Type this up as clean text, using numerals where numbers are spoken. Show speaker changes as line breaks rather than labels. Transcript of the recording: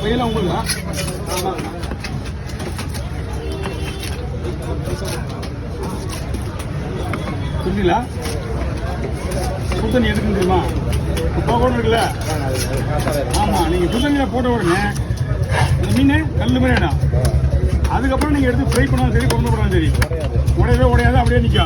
பையெல்லாம் உங்களுங்களா? புரியலா? சுத்தண்ணி எதுக்குன்னு தெரியுமா? கூட இருக்குல்ல, ஆமா, நீங்க சுத்தண்ணியில போட்ட உடனே இந்த மீன் கல் மாதிரி இடம். அதுக்கப்புறம் நீங்க எடுத்து ஃப்ரை பண்ணாலும் சரி, கொண்டு போனாலும் சரி, உடையவே உடையாது, அப்படியே நிற்கும்.